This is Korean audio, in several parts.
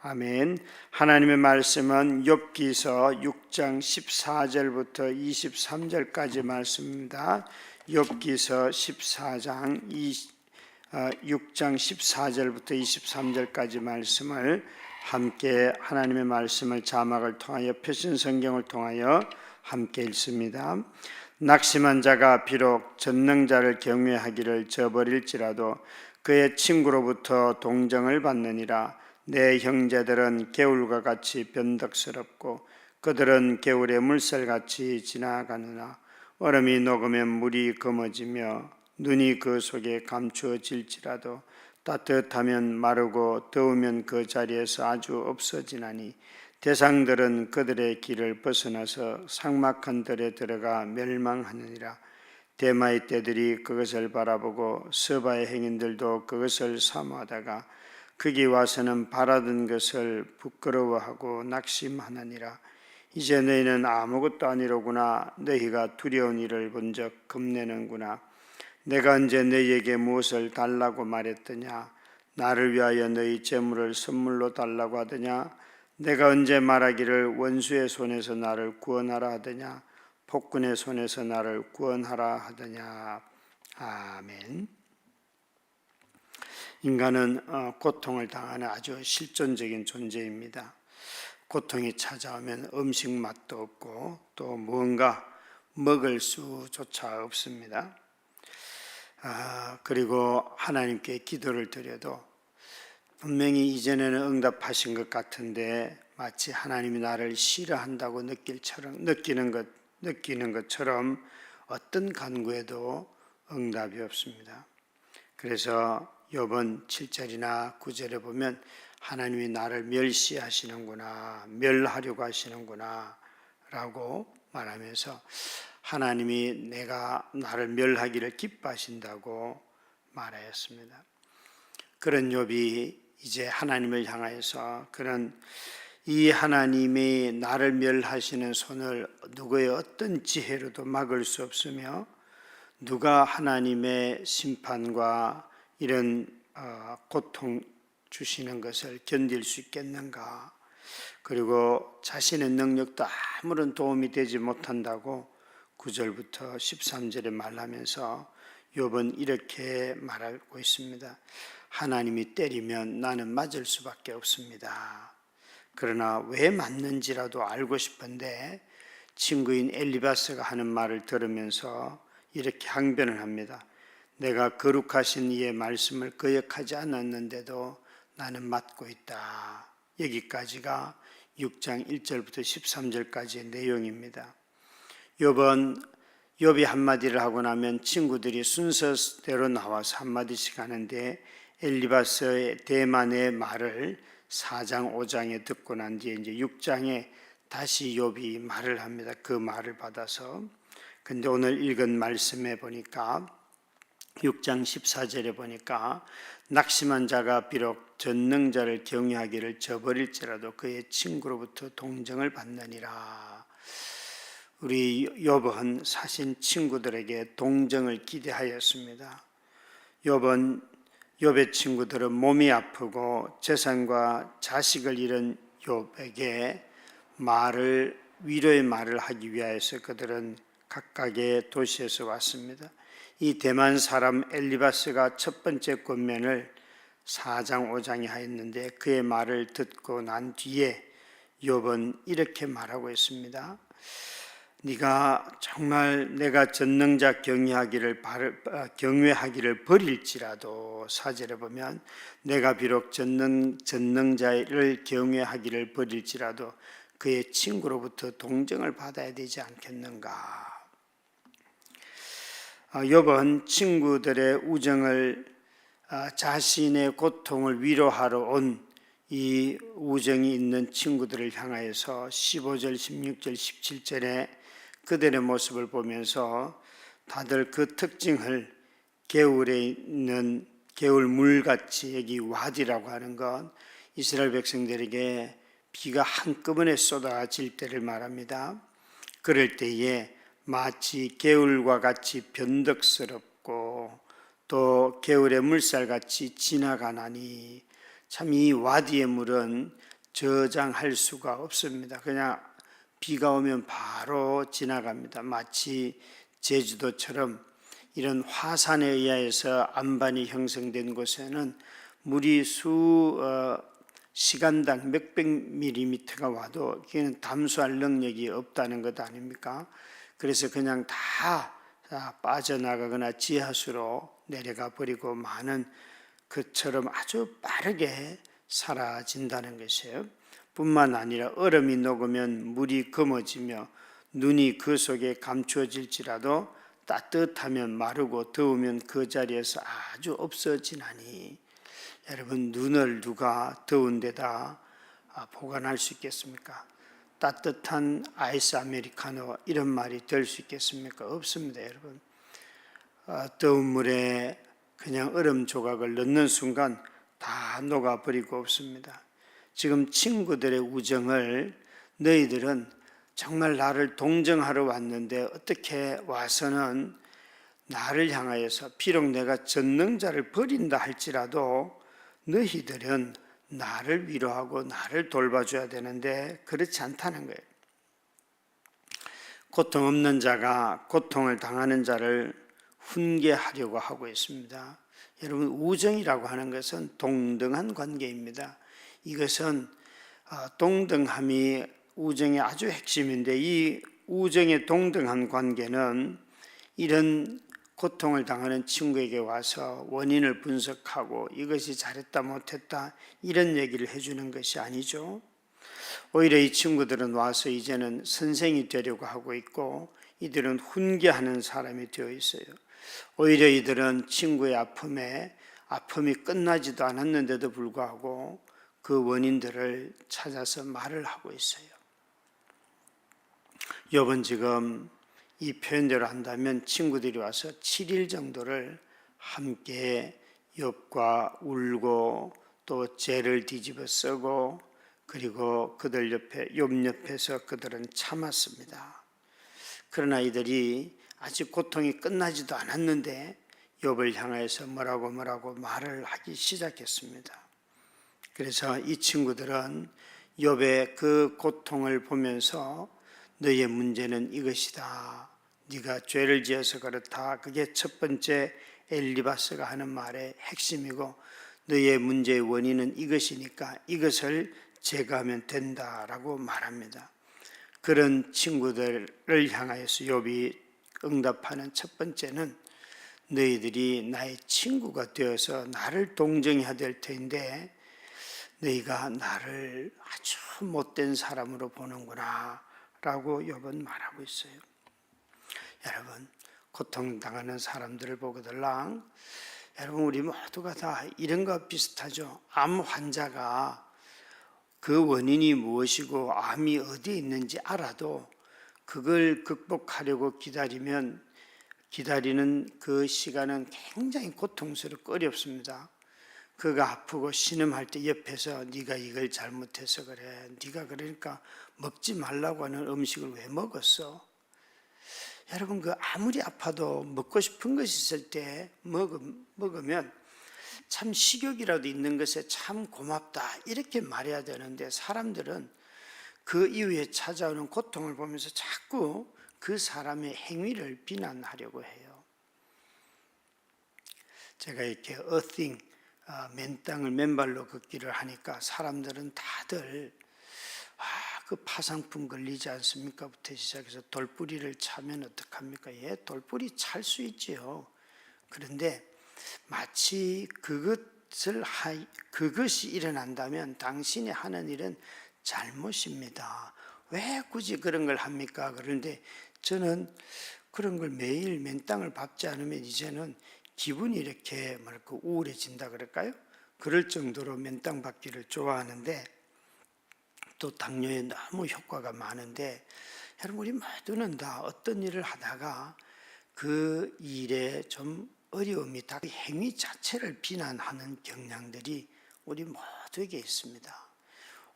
아멘. 하나님의 말씀은 욥기서 6장 14절부터 23절까지 말씀입니다. 욥기서 6장 14절부터 23절까지 말씀을 함께 하나님의 말씀을 자막을 통하여 표신 성경을 통하여 함께 읽습니다. 낙심한 자가 비록 전능자를 경외하기를 저버릴지라도 그의 친구로부터 동정을 받느니라. 내 형제들은 개울과 같이 변덕스럽고 그들은 개울의 물살같이 지나가느나 얼음이 녹으면 물이 검어지며 눈이 그 속에 감추어질지라도 따뜻하면 마르고 더우면 그 자리에서 아주 없어지나니 대상들은 그들의 길을 벗어나서 삭막한 들에 들어가 멸망하느니라. 대마의 떼들이 그것을 바라보고 서바의 행인들도 그것을 사모하다가 거기 와서는 바라던 것을 부끄러워하고 낙심하느니라. 이제 너희는 아무것도 아니로구나. 너희가 두려운 일을 본 적 겁내는구나. 내가 언제 너희에게 무엇을 달라고 말했더냐? 나를 위하여 너희 재물을 선물로 달라고 하더냐? 내가 언제 말하기를 원수의 손에서 나를 구원하라 하더냐? 폭군의 손에서 나를 구원하라 하더냐? 아멘. 인간은 고통을 당하는 아주 실존적인 존재입니다. 고통이 찾아오면 음식 맛도 없고 또 무언가 먹을 수조차 없습니다. 그리고 하나님께 기도를 드려도 분명히 이전에는 응답하신 것 같은데 마치 하나님이 나를 싫어한다고 느끼는 것처럼 어떤 간구에도 응답이 없습니다. 그래서 욥은 7절이나 9절에 보면 하나님이 나를 멸시하시는구나, 멸하려고 하시는구나 라고 말하면서 하나님이 나를 멸하기를 기뻐하신다고 말하였습니다. 그런 욥이 이제 하나님을 향하여서 그는 이 하나님이 나를 멸하시는 손을 누구의 어떤 지혜로도 막을 수 없으며 누가 하나님의 심판과 이런 고통 주시는 것을 견딜 수 있겠는가? 그리고 자신의 능력도 아무런 도움이 되지 못한다고 9절부터 13절에 말하면서 욥은 이렇게 말하고 있습니다. 하나님이 때리면 나는 맞을 수밖에 없습니다. 그러나 왜 맞는지라도 알고 싶은데 친구인 엘리바스가 하는 말을 들으면서 이렇게 항변을 합니다. 내가 거룩하신 이의 말씀을 거역하지 않았는데도 나는 맞고 있다. 여기까지가 6장 1절부터 13절까지의 내용입니다. 욥이 한마디를 하고 나면 친구들이 순서대로 나와서 한마디씩 하는데 엘리바스의 대만의 말을 4장 5장에 듣고 난 뒤에 이제 6장에 다시 욥이 말을 합니다. 그 말을 받아서. 근데 오늘 읽은 말씀에 보니까 6장 14절에 보니까 낙심한 자가 비록 전능자를 경외하기를 저버릴지라도 그의 친구로부터 동정을 받느니라. 우리 욥은 사신 친구들에게 동정을 기대하였습니다. 욥의 친구들은 몸이 아프고 재산과 자식을 잃은 욥에게 위로의 말을 하기 위하여서 그들은 각각의 도시에서 왔습니다. 이 대만 사람 엘리바스가 첫 번째 권면을 4장 5장에 하였는데 그의 말을 듣고 난 뒤에 욥은 이렇게 말하고 있습니다. 네가 정말 내가 전능자 경외하기를 버릴지라도 4절에 보면 내가 비록 전능자를 경외하기를 버릴지라도 그의 친구로부터 동정을 받아야 되지 않겠는가. 욥은 친구들의 우정을 자신의 고통을 위로하러 온 이 우정이 있는 친구들을 향하여서 15절, 16절, 17절에 그들의 모습을 보면서 다들 그 특징을 개울에 있는 개울물같이 여기 와디라고 하는 건 이스라엘 백성들에게 비가 한꺼번에 쏟아질 때를 말합니다. 그럴 때에 마치 개울과 같이 변덕스럽고 또 개울의 물살같이 지나가나니 참 이 와디의 물은 저장할 수가 없습니다. 그냥 비가 오면 바로 지나갑니다. 마치 제주도처럼 이런 화산에 의해서 안반이 형성된 곳에는 물이 시간당 몇백 밀리미터가 와도 그는 담수할 능력이 없다는 것 아닙니까? 그래서 그냥 다 빠져나가거나 지하수로 내려가 버리고 많은 그처럼 아주 빠르게 사라진다는 것이에요. 뿐만 아니라 얼음이 녹으면 물이 검어지며 눈이 그 속에 감추어질지라도 따뜻하면 마르고 더우면 그 자리에서 아주 없어지나니. 여러분, 눈을 누가 더운 데다 보관할 수 있겠습니까? 따뜻한 아이스 아메리카노 이런 말이 될 수 있겠습니까? 없습니다, 여러분. 더운 물에 그냥 얼음 조각을 넣는 순간 다 녹아버리고 없습니다. 지금 친구들의 우정을 너희들은 정말 나를 동정하러 왔는데 어떻게 와서는 나를 향하여서 비록 내가 전능자를 버린다 할지라도 너희들은 나를 위로하고 나를 돌봐줘야 되는데 그렇지 않다는 거예요. 고통 없는 자가 고통을 당하는 자를 훈계하려고 하고 있습니다. 여러분, 우정이라고 하는 것은 동등한 관계입니다. 이것은 동등함이 우정의 아주 핵심인데, 이 우정의 동등한 관계는 이런 고통을 당하는 친구에게 와서 원인을 분석하고 이것이 잘했다 못했다 이런 얘기를 해주는 것이 아니죠. 오히려 이 친구들은 와서 이제는 선생이 되려고 하고 있고 이들은 훈계하는 사람이 되어 있어요. 오히려 이들은 친구의 아픔이 끝나지도 않았는데도 불구하고 그 원인들을 찾아서 말을 하고 있어요. 욥은 지금 이 표현대로 한다면 친구들이 와서 7일 정도를 함께 욥과 울고 또 죄를 뒤집어 쓰고 그리고 그들 옆에 욥 옆에서 그들은 참았습니다. 그러나 이들이 아직 고통이 끝나지도 않았는데 욥을 향해서 뭐라고 말을 하기 시작했습니다. 그래서 이 친구들은 욥의 그 고통을 보면서 너의 문제는 이것이다. 네가 죄를 지어서 그렇다. 그게 첫 번째 엘리바스가 하는 말의 핵심이고 너의 문제의 원인은 이것이니까 이것을 제거하면 된다라고 말합니다. 그런 친구들을 향하여서 욥이 응답하는 첫 번째는 너희들이 나의 친구가 되어서 나를 동정해야 될 텐데 너희가 나를 아주 못된 사람으로 보는구나 라고 욥은 말하고 있어요. 여러분, 고통당하는 사람들을 보거들랑 여러분, 우리 모두가 다 이런 것 비슷하죠. 암 환자가 그 원인이 무엇이고 암이 어디에 있는지 알아도 그걸 극복하려고 기다리는 그 시간은 굉장히 고통스럽고 어렵습니다. 그가 아프고 신음할 때 옆에서 네가 이걸 잘못해서 그래. 네가 그러니까 먹지 말라고 하는 음식을 왜 먹었어? 여러분, 그 아무리 아파도 먹고 싶은 것이 있을 때 먹으면 참 식욕이라도 있는 것에 참 고맙다 이렇게 말해야 되는데 사람들은 그 이후에 찾아오는 고통을 보면서 자꾸 그 사람의 행위를 비난하려고 해요. 제가 이렇게 어싱 맨 땅을 맨발로 걷기를 하니까 사람들은 다들 그 파상풍 걸리지 않습니까? 부터 시작해서 돌뿌리를 차면 어떡합니까? 예, 돌뿌리 찰 수 있지요. 그런데 마치 그것이 일어난다면 당신이 하는 일은 잘못입니다. 왜 굳이 그런 걸 합니까? 그런데 저는 그런 걸 매일 맨 땅을 밟지 않으면 이제는 기분이 이렇게 우울해진다 그럴까요? 그럴 정도로 맨 땅 밟기를 좋아하는데 또 당뇨에 너무 효과가 많은데 여러분, 우리 모두는 다 어떤 일을 하다가 그 일에 좀 어려움이 다 행위 자체를 비난하는 경향들이 우리 모두에게 있습니다.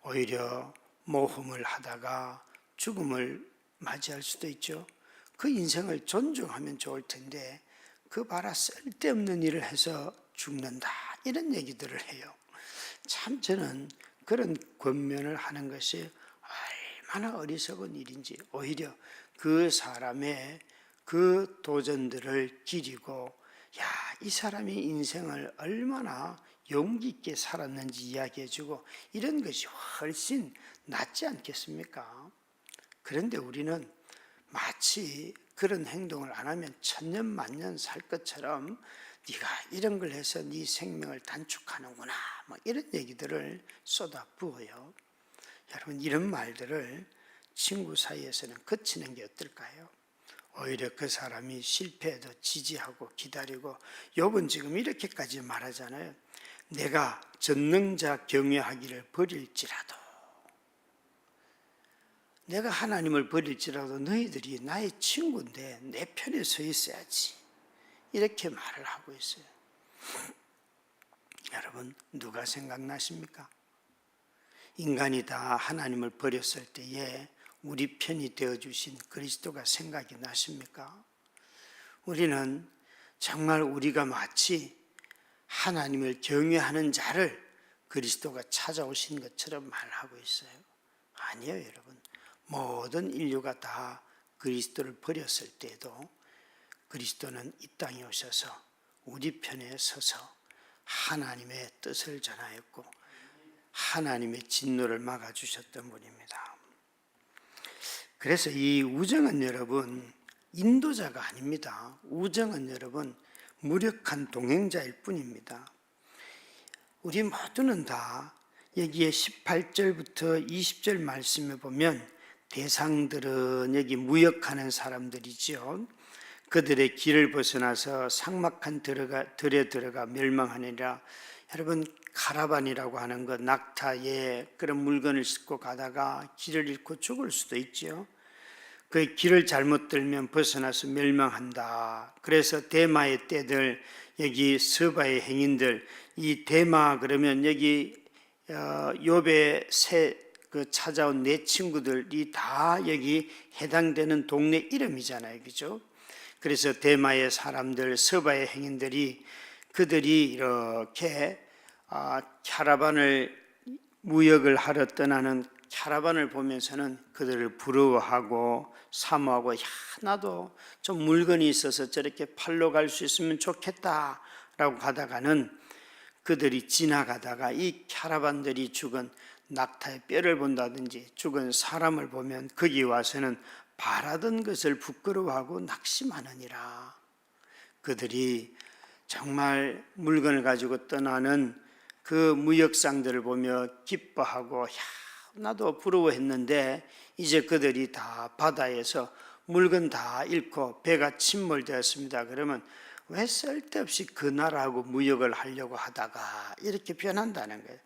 오히려 모험을 하다가 죽음을 맞이할 수도 있죠. 그 인생을 존중하면 좋을 텐데 그 봐라 쓸데없는 일을 해서 죽는다 이런 얘기들을 해요. 참 저는 그런 권면을 하는 것이 얼마나 어리석은 일인지, 오히려 그 사람의 그 도전들을 기리고, 야, 이 사람이 인생을 얼마나 용기 있게 살았는지 이야기해주고, 이런 것이 훨씬 낫지 않겠습니까? 그런데 우리는 마치 그런 행동을 안 하면 천년만년 살 것처럼 네가 이런 걸 해서 네 생명을 단축하는구나, 뭐 이런 얘기들을 쏟아부어요. 여러분, 이런 말들을 친구 사이에서는 거치는 게 어떨까요? 오히려 그 사람이 실패해도 지지하고 기다리고, 욥은 지금 이렇게까지 말하잖아요. 내가 전능자 경외하기를 버릴지라도, 내가 하나님을 버릴지라도 너희들이 나의 친구인데 내 편에 서 있어야지, 이렇게 말을 하고 있어요. 여러분, 누가 생각나십니까? 인간이 다 하나님을 버렸을 때에 우리 편이 되어주신 그리스도가 생각이 나십니까? 우리는 정말 우리가 마치 하나님을 경외하는 자를 그리스도가 찾아오신 것처럼 말하고 있어요. 아니에요, 여러분. 모든 인류가 다 그리스도를 버렸을 때에도 그리스도는 이 땅에 오셔서 우리 편에 서서 하나님의 뜻을 전하였고 하나님의 진노를 막아주셨던 분입니다. 그래서 이 우정은 여러분, 인도자가 아닙니다. 우정은 여러분, 무력한 동행자일 뿐입니다. 우리 모두는 다 여기에 18절부터 20절 말씀에 보면 대상들은 여기 무역하는 사람들이죠. 그들의 길을 벗어나서 삭막한 들에 들어가 멸망하니라. 여러분, 카라반이라고 하는 것, 낙타에 그런 물건을 싣고 가다가 길을 잃고 죽을 수도 있죠. 그 길을 잘못 들면 벗어나서 멸망한다. 그래서 대마의 떼들, 여기 서바의 행인들, 이 대마 그러면 여기 욥의 그 찾아온 네 친구들이 다 여기 해당되는 동네 이름이잖아요, 그죠? 그래서 대마의 사람들, 서바의 행인들이 그들이 이렇게 캐러반을 무역을 하러 떠나는 캐러반을 보면서는 그들을 부러워하고 사모하고, 야, 나도 좀 물건이 있어서 저렇게 팔러 갈 수 있으면 좋겠다라고 가다가는 그들이 지나가다가 이 캐러반들이 죽은 낙타의 뼈를 본다든지 죽은 사람을 보면 거기 와서는 바라던 것을 부끄러워하고 낙심하느니라. 그들이 정말 물건을 가지고 떠나는 그 무역상들을 보며 기뻐하고, 야, 나도 부러워했는데 이제 그들이 다 바다에서 물건 다 잃고 배가 침몰되었습니다. 그러면 왜 쓸데없이 그 나라하고 무역을 하려고 하다가 이렇게 변한다는 거예요.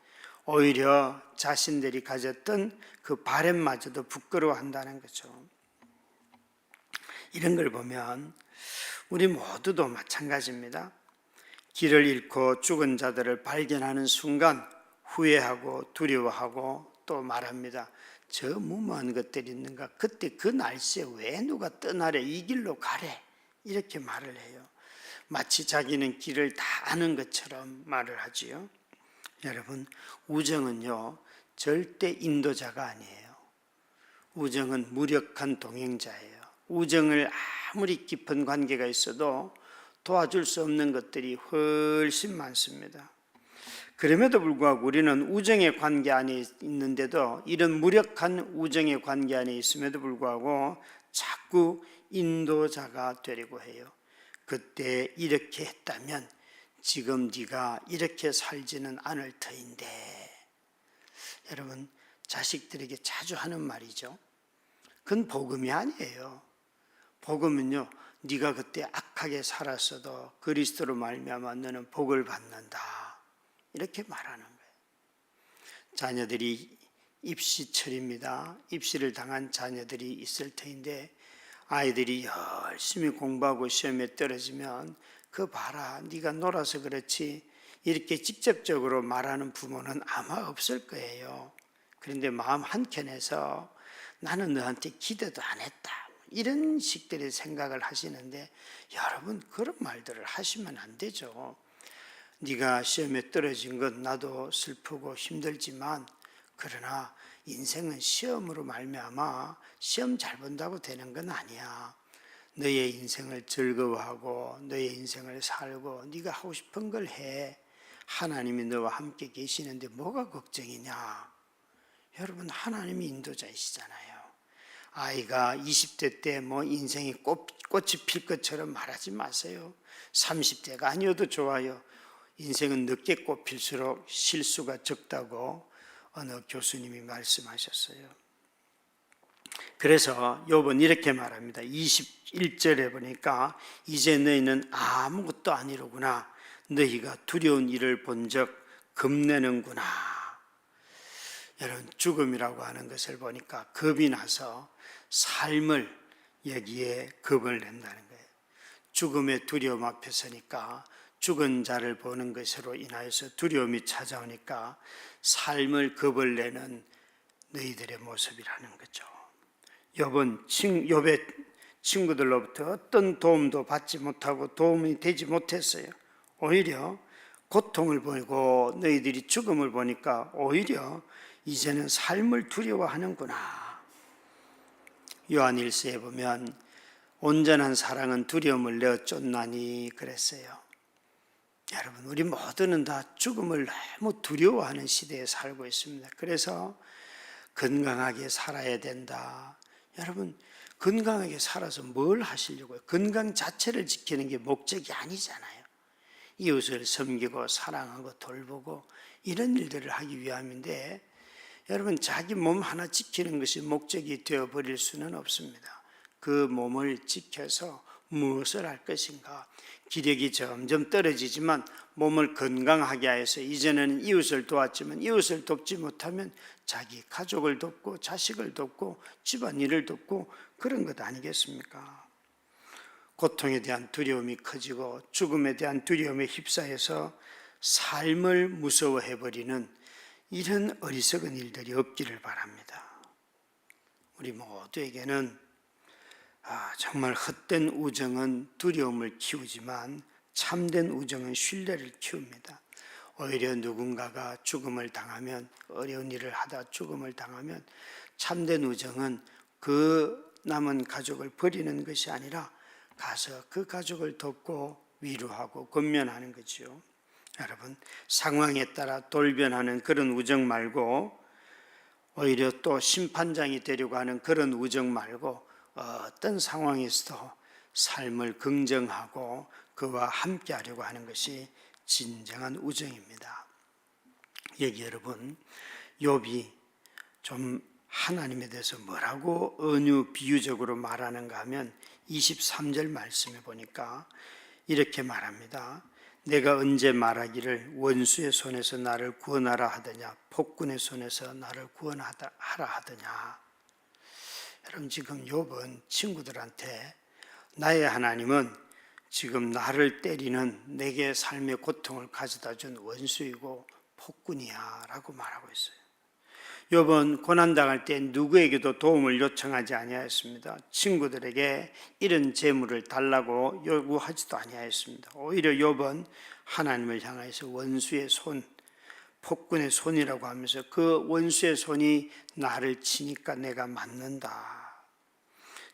오히려 자신들이 가졌던 그 바램마저도 부끄러워한다는 거죠. 이런 걸 보면 우리 모두도 마찬가지입니다. 길을 잃고 죽은 자들을 발견하는 순간 후회하고 두려워하고 또 말합니다. 저 무모한 것들이 있는가? 그때 그 날씨에 왜 누가 떠나래? 이 길로 가래? 이렇게 말을 해요. 마치 자기는 길을 다 아는 것처럼 말을 하지요. 여러분, 우정은요, 절대 인도자가 아니에요. 우정은 무력한 동행자예요. 우정을 아무리 깊은 관계가 있어도 도와줄 수 없는 것들이 훨씬 많습니다. 그럼에도 불구하고 우리는 우정의 관계 안에 있는데도, 이런 무력한 우정의 관계 안에 있음에도 불구하고 자꾸 인도자가 되려고 해요. 그때 이렇게 했다면 지금 네가 이렇게 살지는 않을 터인데. 여러분, 자식들에게 자주 하는 말이죠. 그건 복음이 아니에요. 복음은요, 네가 그때 악하게 살았어도 그리스도로 말미암아 너는 복을 받는다, 이렇게 말하는 거예요. 자녀들이 입시철입니다. 입시를 당한 자녀들이 있을 터인데 아이들이 열심히 공부하고 시험에 떨어지면 그 봐라, 네가 놀아서 그렇지, 이렇게 직접적으로 말하는 부모는 아마 없을 거예요. 그런데 마음 한켠에서 나는 너한테 기대도 안 했다, 이런 식들의 생각을 하시는데, 여러분, 그런 말들을 하시면 안 되죠. 네가 시험에 떨어진 건 나도 슬프고 힘들지만 그러나 인생은 시험으로 말미암아 시험 잘 본다고 되는 건 아니야. 너의 인생을 즐거워하고 너의 인생을 살고 네가 하고 싶은 걸 해. 하나님이 너와 함께 계시는데 뭐가 걱정이냐? 여러분, 하나님이 인도자이시잖아요. 아이가 20대 때 뭐 인생이 꽃이 필 것처럼 말하지 마세요. 30대가 아니어도 좋아요. 인생은 늦게 꽃필수록 실수가 적다고 어느 교수님이 말씀하셨어요. 그래서 욥은 이렇게 말합니다. 21절에 보니까 이제 너희는 아무것도 아니로구나. 너희가 두려운 일을 본 적 겁내는구나. 여러분, 죽음이라고 하는 것을 보니까 겁이 나서 삶을 여기에 겁을 낸다는 거예요. 죽음의 두려움 앞에 서니까 죽은 자를 보는 것으로 인하여서 두려움이 찾아오니까 삶을 겁을 내는 너희들의 모습이라는 거죠. 욥의 친구들로부터 어떤 도움도 받지 못하고 도움이 되지 못했어요. 오히려 고통을 보고 너희들이 죽음을 보니까 오히려 이제는 삶을 두려워하는구나. 요한일서에 보면 온전한 사랑은 두려움을 내어 쫓나니 그랬어요. 여러분, 우리 모두는 다 죽음을 너무 두려워하는 시대에 살고 있습니다. 그래서 건강하게 살아야 된다. 여러분, 건강하게 살아서 뭘 하시려고요? 건강 자체를 지키는 게 목적이 아니잖아요. 이웃을 섬기고 사랑하고 돌보고 이런 일들을 하기 위함인데, 여러분, 자기 몸 하나 지키는 것이 목적이 되어버릴 수는 없습니다. 그 몸을 지켜서 무엇을 할 것인가? 기력이 점점 떨어지지만 몸을 건강하게 하여서 이전에는 이웃을 도왔지만 이웃을 돕지 못하면 자기 가족을 돕고 자식을 돕고 집안일을 돕고 그런 것 아니겠습니까? 고통에 대한 두려움이 커지고 죽음에 대한 두려움에 휩싸여서 삶을 무서워해버리는 이런 어리석은 일들이 없기를 바랍니다. 우리 모두에게는 정말 헛된 우정은 두려움을 키우지만 참된 우정은 신뢰를 키웁니다. 오히려 누군가가 죽음을 당하면, 어려운 일을 하다 죽음을 당하면 참된 우정은 그 남은 가족을 버리는 것이 아니라 가서 그 가족을 돕고 위로하고 권면하는 거죠. 여러분, 상황에 따라 돌변하는 그런 우정 말고 오히려 또 심판장이 되려고 하는 그런 우정 말고 어떤 상황에서도 삶을 긍정하고 그와 함께 하려고 하는 것이 진정한 우정입니다. 여기 여러분, 욥이 좀 하나님에 대해서 뭐라고 은유 비유적으로 말하는가 하면 23절 말씀에 보니까 이렇게 말합니다. 내가 언제 말하기를 원수의 손에서 나를 구원하라 하더냐, 폭군의 손에서 나를 구원하라 하더냐. 여러분, 지금 욥은 친구들한테 나의 하나님은 지금 나를 때리는 내게 삶의 고통을 가져다 준 원수이고 폭군이야 라고 말하고 있어요. 욥은 고난당할 때 누구에게도 도움을 요청하지 아니하였습니다. 친구들에게 이런 재물을 달라고 요구하지도 아니하였습니다. 오히려 욥은 하나님을 향해서 원수의 손, 폭군의 손이라고 하면서 그 원수의 손이 나를 치니까 내가 맞는다.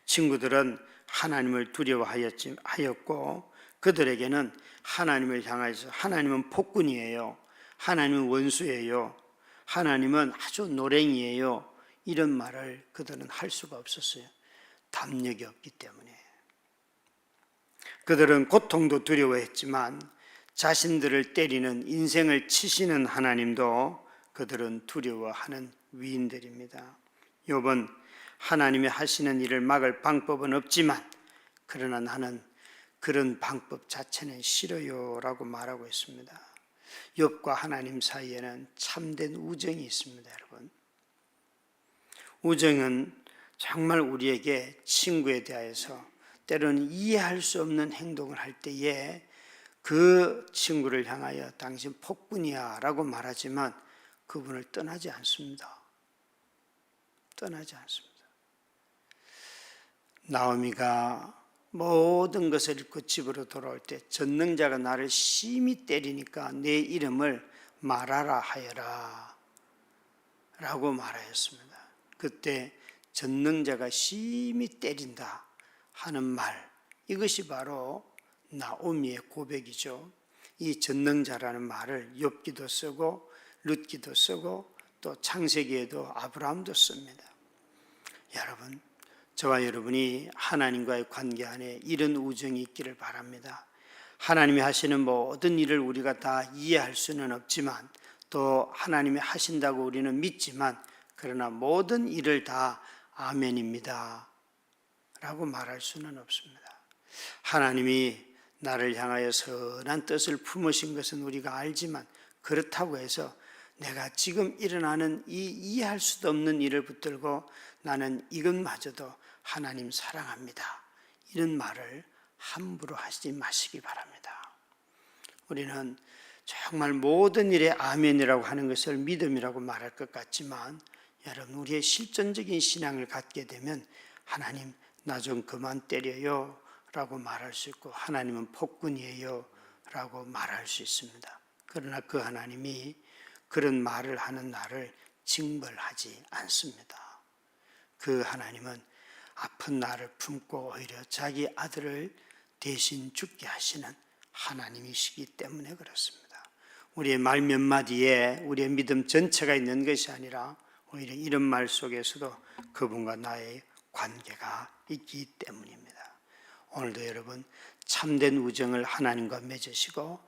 친구들은 하나님을 두려워하였고 그들에게는 하나님을 향해서 하나님은 폭군이에요. 하나님은 원수예요. 하나님은 아주 노랭이에요. 이런 말을 그들은 할 수가 없었어요. 담력이 없기 때문에. 그들은 고통도 두려워했지만 자신들을 때리는 인생을 치시는 하나님도 그들은 두려워하는 위인들입니다. 욥은 하나님이 하시는 일을 막을 방법은 없지만 그러나 나는 그런 방법 자체는 싫어요 라고 말하고 있습니다. 욥과 하나님 사이에는 참된 우정이 있습니다. 여러분, 우정은 정말 우리에게 친구에 대해서 때로는 이해할 수 없는 행동을 할 때에 그 친구를 향하여 당신 폭군이야 라고 말하지만 그분을 떠나지 않습니다. 떠나지 않습니다. 나오미가 모든 것을 잃고 집으로 돌아올 때 전능자가 나를 심히 때리니까 내 이름을 말하라 하여라. 라고 말하였습니다. 그때 전능자가 심히 때린다 하는 말, 이것이 바로 나오미의 고백이죠. 이 전능자라는 말을 욥기도 쓰고 룻기도 쓰고 또 창세기에도 아브라함도 씁니다. 여러분, 저와 여러분이 하나님과의 관계 안에 이런 우정이 있기를 바랍니다. 하나님이 하시는 모든 일을 우리가 다 이해할 수는 없지만 또 하나님이 하신다고 우리는 믿지만 그러나 모든 일을 다 아멘입니다 라고 말할 수는 없습니다. 하나님이 나를 향하여 선한 뜻을 품으신 것은 우리가 알지만 그렇다고 해서 내가 지금 일어나는 이 이해할 수도 없는 일을 붙들고 나는 이것마저도 하나님 사랑합니다, 이런 말을 함부로 하지 마시기 바랍니다. 우리는 정말 모든 일에 아멘이라고 하는 것을 믿음이라고 말할 것 같지만 여러분, 우리의 실존적인 신앙을 갖게 되면 하나님 나 좀 그만 때려요 라고 말할 수 있고 하나님은 폭군이에요 라고 말할 수 있습니다. 그러나 그 하나님이 그런 말을 하는 나를 징벌하지 않습니다. 그 하나님은 아픈 나를 품고 오히려 자기 아들을 대신 죽게 하시는 하나님이시기 때문에 그렇습니다. 우리의 말 몇 마디에 우리의 믿음 전체가 있는 것이 아니라 오히려 이런 말 속에서도 그분과 나의 관계가 있기 때문입니다. 오늘도 여러분 참된 우정을 하나님과 맺으시고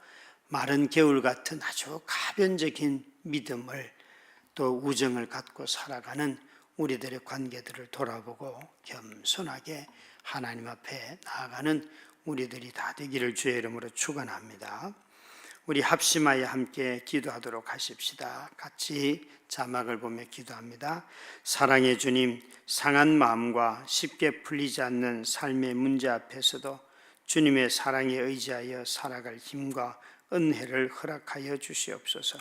마른 개울 같은 아주 가변적인 믿음을 또 우정을 갖고 살아가는 우리들의 관계들을 돌아보고 겸손하게 하나님 앞에 나아가는 우리들이 다 되기를 주의 이름으로 축원합니다. 우리 합심하여 함께 기도하도록 하십시다. 같이 자막을 보며 기도합니다. 사랑의 주님, 상한 마음과 쉽게 풀리지 않는 삶의 문제 앞에서도 주님의 사랑에 의지하여 살아갈 힘과 은혜를 허락하여 주시옵소서.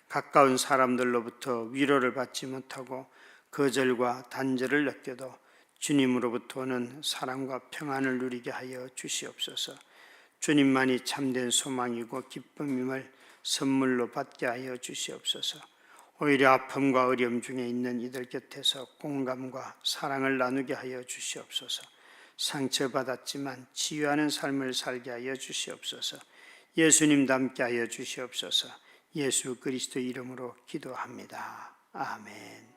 가까운 사람들로부터 위로를 받지 못하고 거절과 단절을 느껴도 주님으로부터 오는 사랑과 평안을 누리게 하여 주시옵소서. 주님만이 참된 소망이고 기쁨임을 선물로 받게 하여 주시옵소서. 오히려 아픔과 어려움 중에 있는 이들 곁에서 공감과 사랑을 나누게 하여 주시옵소서. 상처받았지만 치유하는 삶을 살게 하여 주시옵소서. 예수님 닮게 하여 주시옵소서. 예수 그리스도 이름으로 기도합니다. 아멘.